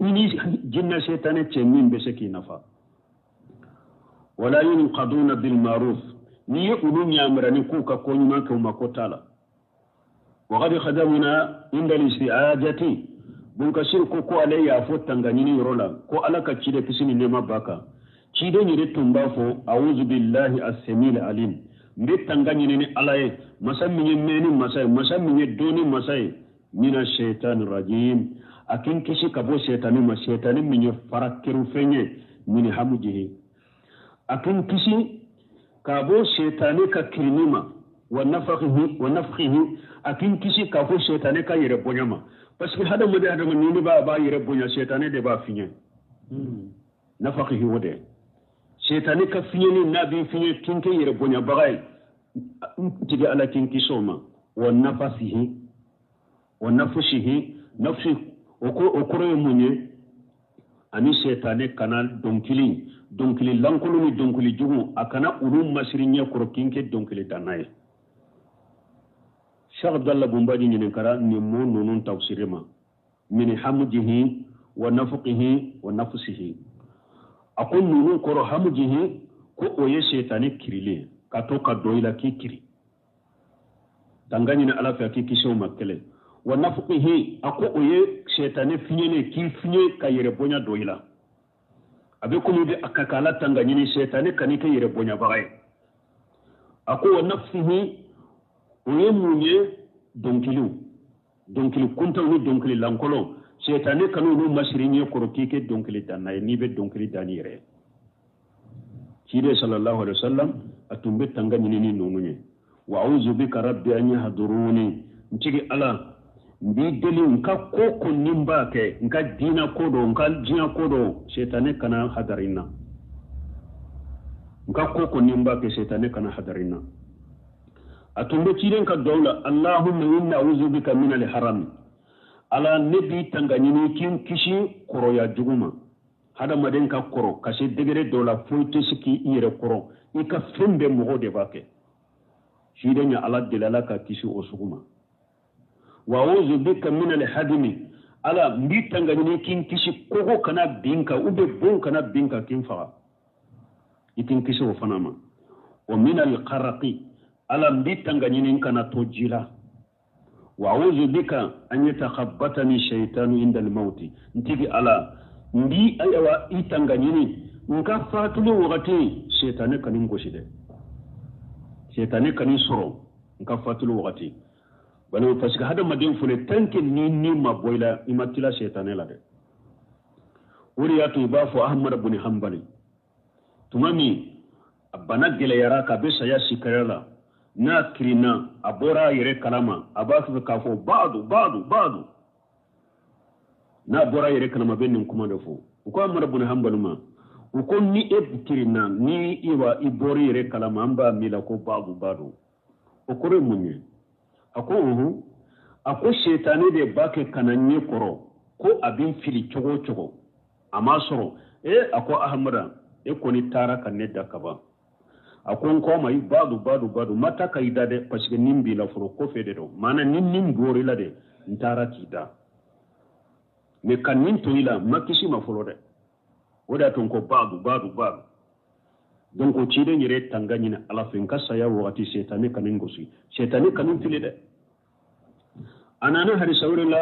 ni jinna shaytan chemin be seki nafa wala yunqaduna bil ma'ruf ni yaqulu nyamrani kuka ko nyuma ko makotala wa qad khadamna inda al-isti'ajati bun ka shirku ko alayya fo tangani rola ko alaka cide kisini ne mabaka cide ni de tumba fo a'udhu billahi as-samil alim mbe tangani ni alaye masammi meni masammi doni masai mina shaytanir rajim akin kishi kabo shaytani ma shaytani min farakiru fenye min hamujihi akin kishi kabo shaytani ka kirinima wa nafkhihi akin kishi kabo shaytani ka yere bonyama parce que hada mo de hada ni ba yere bonya shaytani de ba finye nafkhihi wode shaytani ka finye ni nabi finye kinke yere bonya bagay tigi ala kinki soma wa nafsihi nafsi okoro munye ani shaytani kanal donkili lankulu ni donkili jugu akana ulum masirinya korokinke donkili danaye Sheikh Abdallah Bumbadi ni kara ni mo nonun tafsirima min hamjihi wa nafqihi wa nafsihi akon nonun koro hamjihi ko oye shaytani kirile katoka doila kikiri tangani na alafa kikisho makele wa nafqihi ako oye shaytani finyene ki finye kayere bonya doila abe ko de akakala tangani ni shaytani kanike yere bonya bagay ako wa nafsihi oye munye donkili kunta ni donkili lankolo shaytani kanu no masrinye korokike donkili danay ni be donkili danire kide sallallahu alaihi wasallam atumbe tangani ni nonunye wa auzu bika rabbi an yahduruni ntigi ala mbi deli nka koko nimba ke nka dina kodo nka jina kodo shaytani kana hadarina nka koko nimba ke shaytani kana hadarina atumbe kiden ka dawla allahumma inna a'udhu bika min al-haram ala nabi tangani ni kin kishi koro ya juguma hada maden ka koro kasi degere dola foyte siki ire koro ika fembe mo de bake kiden ya ala dilala ka kishi osuguma wa a'udhu bika min al-hadmi ala mbi tangani ni kin kishi kogo kana binka ube bon kana binka kin fa itin kishi o fanama wa min al-qaraqi ala mbi tangani ni kana tojila wa a'udhu bika an yatakhabbatani shaytanu inda al-maut ntigi ala mbi ayawa itangani ni nka fatuli wakati shetane kanin gosi de shetane kanin soro nka fatuli wakati balo parce que hada madin fule tanke ni maboyla imatila shetane la de wuri ya to ba fu ahmad ibn hanbali tumami abana gele yara ka be saya sikarela na kirina abora yere kalama abafu ka fo badu na bora yere kalama benin kuma da fo ko ahmad ibn hanbali ma ko ni ebukirina ni iwa ibori yere kalama amba mila ko badu okore munye ako shetane de bake kananye koro ko abin fili chogo amma soro ako ahmada ko ni tara kan ne da kaba ako ko mai badu mata kai da de parce que nimbi la furo ko fede do mana nin gori la de ntara tida me kan nin to ila makisi ma furo de oda ton ko badu donc ko ci de nyere tangani na ala fin kasa ya wati shetane kanin gosi shetane kanin fili de anana hari sawrila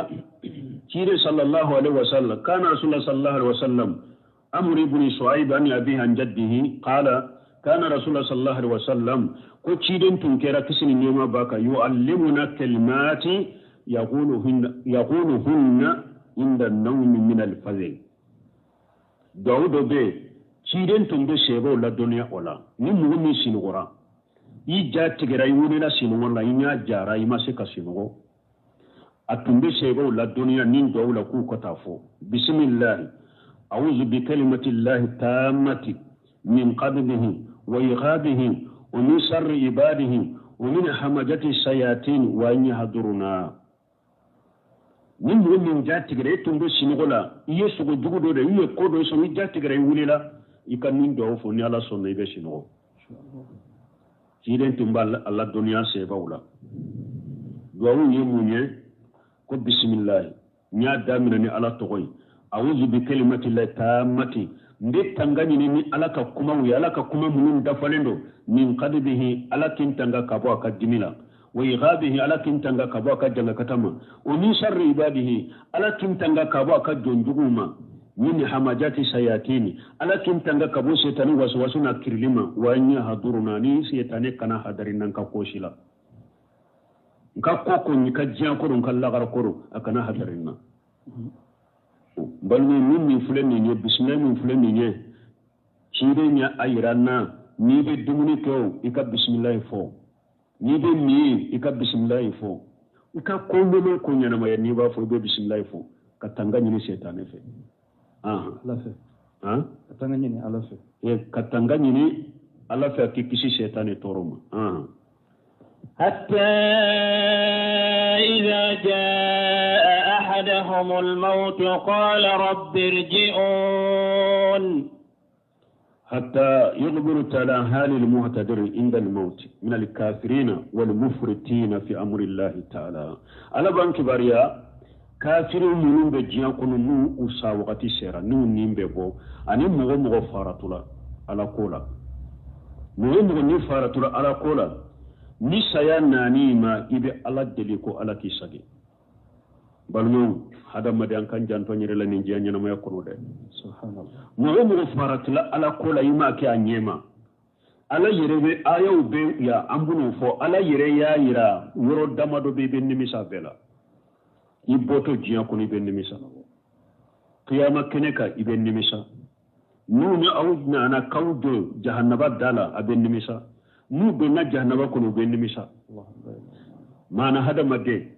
cire sallallahu alaihi wasallam kana rasulullah sallallahu alaihi wasallam amr ibn shuaib an abi an jaddihi qala kana rasulullah sallallahu alaihi wasallam ko ciden tun kera kisini nema baka yuallimuna kalimati yaquluhunna inda an-nawm min al-fajr dawdo be ciden tun be shebo la dunya ola ni mu'min sinugora i jatigera yuni la sinugora inya jara ima se ka sinugo atumbe shebo la dunya nin dawla ku kota fo bismillah a'udhu bi kalimati llahi tammati min qadbihi wa ighabihi wa min sharri ibadihi wa min hamajati shayatin wa an yahduruna nin mu'min jatigera tumbe sinugola iye sugo dugudo de iye kodo so mi jatigera wulila ikanin do fo ni ala sonno ibe sinugo ciden tumbal alla dunya sheba wala do yi munye ko bismillah nya damina ni ala togoy a'udhu bi kalimati llahi tammati nde tangani ni ala ka kuma wi ala ka kuma munun dafalendo min qadbihi ala kintanga kabo akadimila wa ighabihi ala kintanga kabo akajanga katama wa min sharri ibadihi ala kintanga kabo akadonduguma min hamajati sayatini ala kintanga kabo setani waswasu na kirlima wa nya haduruna ni setane kana hadarin nan ka koshila nka koko ni ka jiyan koro nka lagar koro akana hadarin na balmi min fulani ne bismillah min fulani ne shire nya ayranna ni be dumuni ko ika bismillah fo ni be mi ika bismillah fo ika kondo ko nyana ma ni ba fo be bismillah fo katanga ni setane fe ala fe katanga ni ala fe katanga ni ala fe kikisi setane toroma حتى إذا جاء أحدهم الموت قال رب ارجعون حتى يخبر تعالى حال المعتذر عند الموت من الكافرين والمفرطين في أمر الله تعالى على بانك باريا كافرين من بجيان كنو نو أسا وقت سيرا نو نيمبو أني مغو فارتولا على قولا مغو نفارتولا على قولا ni saya nani ma ibe ala deli ko ala ki sagi balmo hada madan kan janto nyire la ni jianya na ma yakono de subhanallah mo faratla ala ko la yima ki anyema ala yire be ayaw be ya ambuno fo ala yire ya yira woro damado be ben nimisa bela iboto jiya ko ni ben nimisa qiyama keneka iben nimisa nuna awdna ana kawdo jahannaba dala aben nimisa mu be na jahannaba ko no ben nimisa mana hada madde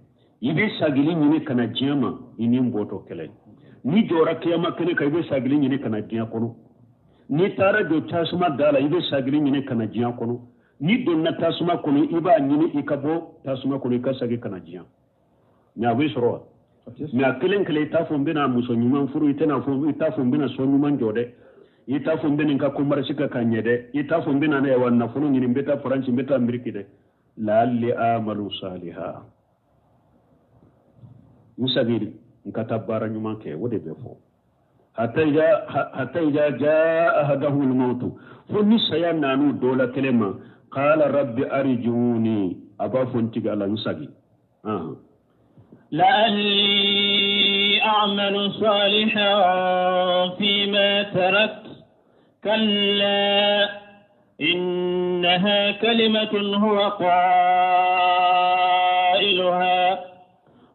ibe sagili nyine kana jiyama ini mboto kele ni jora qiyama keneka ibe sagili nyine kana jiya kono ni tara do tasuma dala ibe sagili nyine kana jiya kono ni donna tasuma kono iba nyine ikabo tasuma kono ikasagi kana jiya nya we soro nya kelen kele ta fombena muso nyuma furu itena fo ita fombena so nyuma jode ita fombena nka kumbara shika kanyede ita fombena na yawan na funu nyini mbeta franci mbeta ameriki de lalli amalu salihah musagiri nka tabara nyuma ke wode befo hatta ija jaa ahadahu al-maut funni sayananu dola kelema qala rabbi arjuni aba fontiga ala musagi لعلي أعمل صالحا فيما تركت كلا إنها كلمة هو قائلها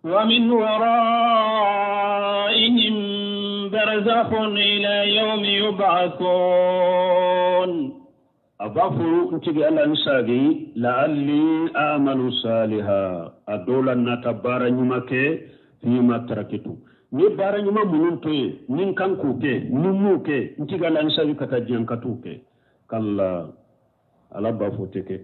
ومن ورائهم برزخ إلى يوم يبعثون. أضافوا انتبه على نساقي لعلي آمل صالحا أدولا نتبارا نمك فيما تركتو ni bara nyuma munun toye nin kan kuke numuke ntiga la nsabi kata jian katuke kalla ala bafoteke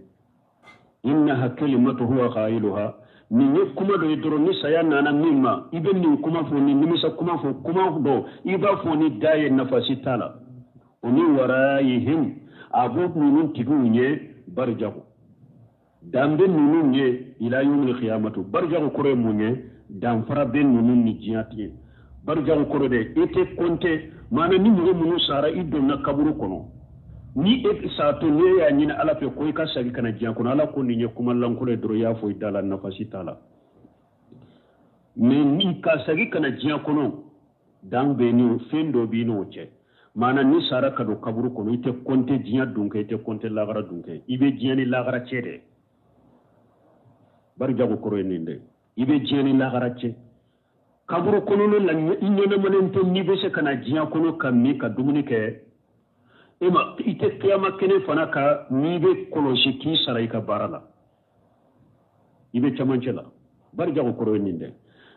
innaha kalimatu huwa qailuha ni kuma do idro ni sayana na mimma iben ni kuma fo ni nimisa kuma fo kuma do iba fo ni daye nafasi tala oni warayihim abu munun tigunye barjahu dambe munun ye ila yawmil qiyamatu barjahu kure munye dan fara ben nunun ni jiyati barjagu koro de ete konte mana ni mo munu sara iddo na kaburu kono ni e sato ne ya nyina ala fe ko ka sagi kana jiya kono ala ko ni nye kuma lan ko le dro ya fo idala nafasi tala me ni ka sagi kana jiya kono dan be ni fendo bi no che mana ni sara ka do kaburu kono ite konte jiya dunke ite konte lagara dunke ibe jiya ni lagara chede barjagu koro ni nde ibe jiya ni lagara che kaburu kono la inyene manento ni bese kana jiya kono kammi ka dumuni ke ema ite kiyama kene fana ka ni be koloshi ki sarai ka barala ibe chamanchela barja ko koro ninde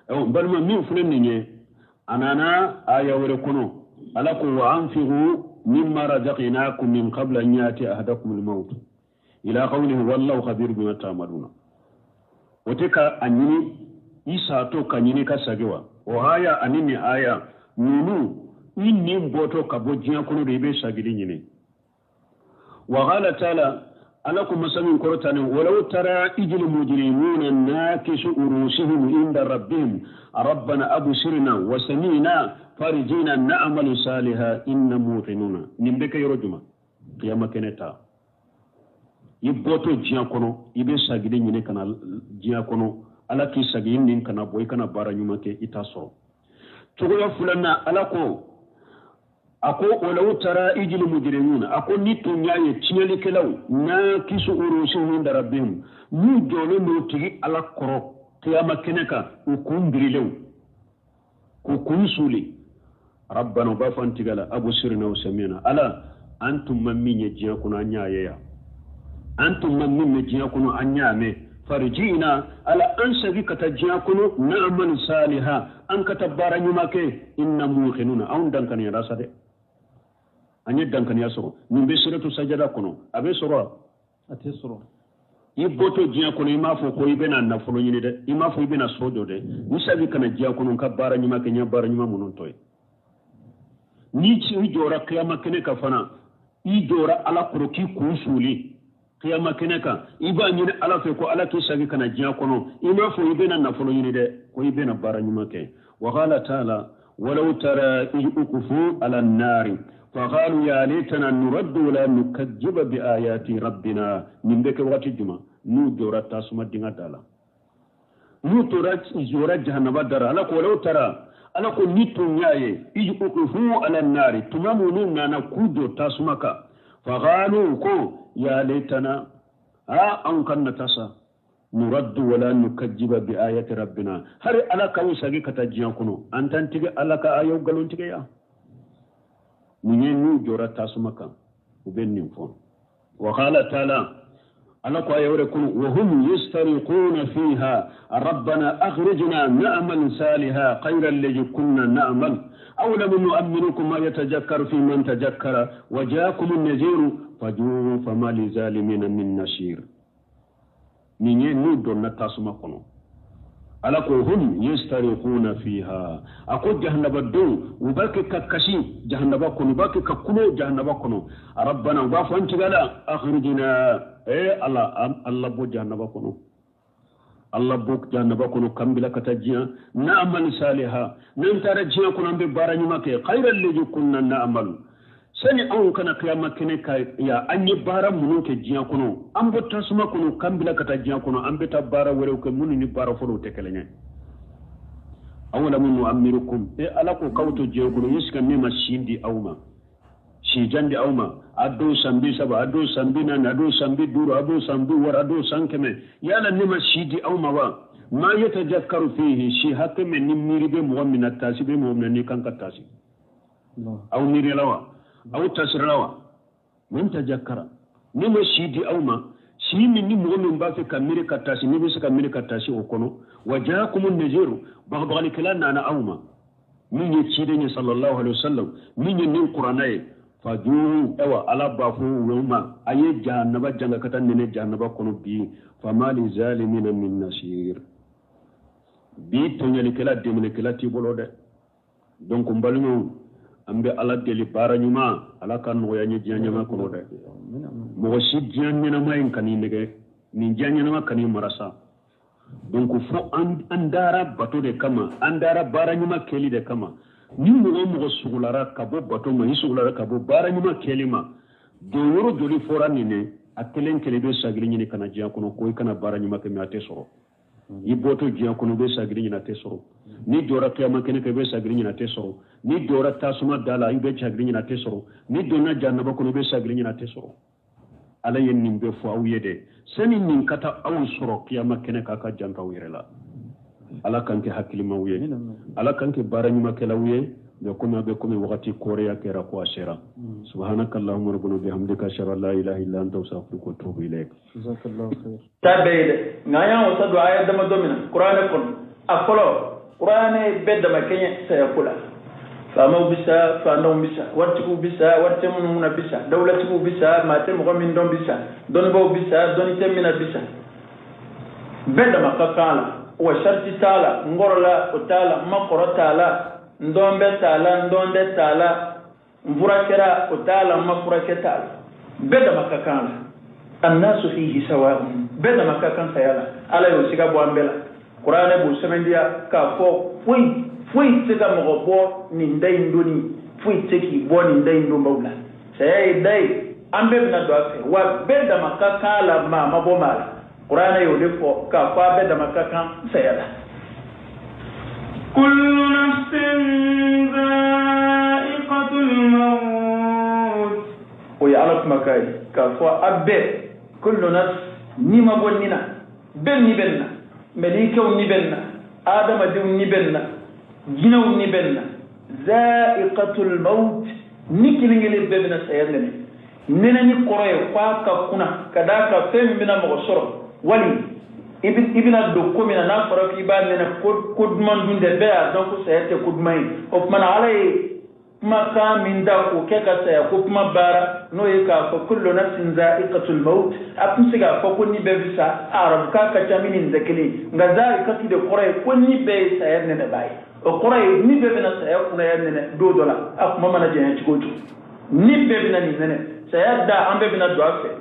balma mi fulen ni anana aya wore kono ala ko wa anfiru mimma razaqnakum min qabla an yati ahadakum al-maut ila qawlihi wallahu khabir bima ta'maluna woteka anyini isa to kanyini ka sagewa o haya anini aya nunu inni mboto kabo jiya kono rebe sagidi nyini wa qala ta'ala alakum masamin korotani walau tara ijil mujrimuna nakisu urusihim inda rabbihim rabbana absirna wa samina farjina na'mal salihah inna muqinuna nimbeke yorojuma qiyama keneta yibboto jiya kono ibe sagidi nyini kana jiya kono ala ki sagi nin kana boy kana bara nyuma ke itaso togo ya fulana ala ko ako wala utara ijil mujrimuna ako nitu nyaye tinyali kelaw na kisu urusuhum darabbihim mu jole mo tigi ala koro qiyama keneka ukumbirilew ko kunsuli rabbana bafantigala abusirna wa samina ala antum mamminye jiya kuna nyaye ya antum mamminye jiya kuna anyame farjina ala ansabi katajiya kuno na'mal saliha an katabara nyumake inna muqinuna aun dankan ya rasade anye dankan ya so nimbe suratu sajada kuno abe sura ate sura iboto jiya kuno ima fo ko ibena na fulo nyine de ima fo ibena sodo de nisabi kana jiya kuno kabara nyumake nya bara nyuma munon toy ni ci jora kiyama kene kafana i jora ala kuro ki kusuli qiyama keneka iba nyine ala fe ko ala ki sagi kana jiya kono ima fo ibena na folo nyine de ko ibena bara nyuma ke wa qala ta'ala walau tara yukufu ala an-nar fa qalu ya laitana nuraddu la nukajjiba bi ayati rabbina nimbeke wati juma nu jora tasuma dinga dala nu tora jora jahannaba dara ala ko walau tara ala ko nitu nyaye yukufu ala an-nar tumamu nuna kudo tasuma ka fa qalu ko ya laitana an kanna tasa nuraddu wala nukajjiba bi ayati rabbina har ala ka usagi kata jiyan kuno antan tige ala ka ayo galon tige ya munye nu jora tasumaka ubenni fon wa qala ta'ala ala ko ayore kuno wa hum yastariquna fiha rabbana akhrijna na'mal salihan khayran alladhi kunna na'mal aw lam nu'amminukum ma yatajakkaru fi man tajakkara wa ja'akum an-nadhiru fajuru fama li zalimina min nashir ninye nu donna tasuma kono ala ko hum yastariquna fiha ako jahannaba do ubake kakashi jahannaba kono ubake kakulo jahannaba kono rabbana wa fantigala akhrijna allah bo jahannaba kono allah bo jahannaba kono kambila katajiya na'mal salihah nan tara jiya kono be baranyuma ke khairal ladhi kunna na'mal sani an kana kiyama kene ka ya anye bara munu ke jiya kono an bo tasuma kono kambila kata jiya kono an beta bara wore ko munu ni bara folo tekelenya awala munu amirukum ala ko kawto jiya kono yiska ne mashindi awma si jandi awma ado sambi saba ado sambi nan ado sambi duru ado sambi war ado sankeme yala nima sidi awma wa ma yatajakkaru fihi shi hakme nimiri be mu'mina tasi be mu'mina ni kanka tasi aw miri lawa aw tasrawa man tajakkara nima sidi awma shi min ni mu'min ba fi kamiri katasi ni bi suka miri katasi o kono wajakumun naziru baghdali kala nana awma min ye cide ni sallallahu alaihi wasallam min ye nin qur'anaye fajuru ewa ala bafu wuma aye jahannaba janga katan ne jahannaba kono bi famali zalimin min nasir bi tonyali kala demne kala ti bolode donc mbalmu ambe ala deli baranyuma ala kan no yanye janyama kono de mo si janyana may kan nege ni janyana kan marasa donc fo andara bato de kama andara baranyuma keli de kama ni mo sugulara kabo bato ma sugulara kabo baranyuma kelima do yoro joli fora nine atelen kelebe sagiri ni kana jiya kono ko kana baranyuma ke mi ate soro i boto jiya kono be sagiri ni ate soro ni dora kiyama kene ke be sagiri ni ate soro ni dora tasuma dala ibe sagiri ni ate soro ni dona jannaba kono be sagiri ni ate soro ala yen nimbe fo awiyede sani nin kata awu soro kiyama kene kaka janta wirela ala kanke hakilima wiye ala kanke baranyuma kala wiye be kuma be kuma wakati korea kera ko ashera subhanakallahumma rabbana bihamdika ashhadu an la ilaha illa anta astaghfiruka wa atubu ilaik jazakallahu khair tabeede ngaya wasa do ayat dama domina qur'ane kon akolo qur'ane bedda makenya sayakula fama bisa fano bisa wati ku bisa wati mun na bisa dawlati ku bisa mate mo min don bisa don bo bisa don temina bisa bedda makakala wa sharti tala ngorola utala makoro tala ndombe tala ndonde tala mvurakera utala makurake tala bedda makakala annasu fihi sawa'un bedda makakan sayala ala yo siga bo ambela qur'ane bu semendia ka fo fui tsega mo bo ni ndai ndoni fui tseki bo ni ndai ndombawla say dai ambe na do afi wa bedda makakala ma mabomala qur'ane yo defo ka fa bedda makakan sayala kullu nafsin dha'iqatul maut o ya alak makai ka fa abbe kullu nafs ni mabonnina benni benna melikaw ni benna adama diw ni benna jinaw ni benna za'iqatul maut nikilingele bebna sayalene nena ni koroye kwa ka kuna kadaka fembina mo soro wali ibina do komina na fara fi ba nena kudman dunde be a donc sayate kudmai of man alai maka min da ko ke ka saya ko kuma bara no ye ka fa kullu nafsin za'iqatul maut apun siga fa ko ni be bisa arab ka ka taminin zakili nga za'iqatu de koroye ko ni be sayar nena bai o koroye ni be na sayar kuna yan nena do dola akuma mana je ci goto ni be bina ni nene sayar da ambe bina do afe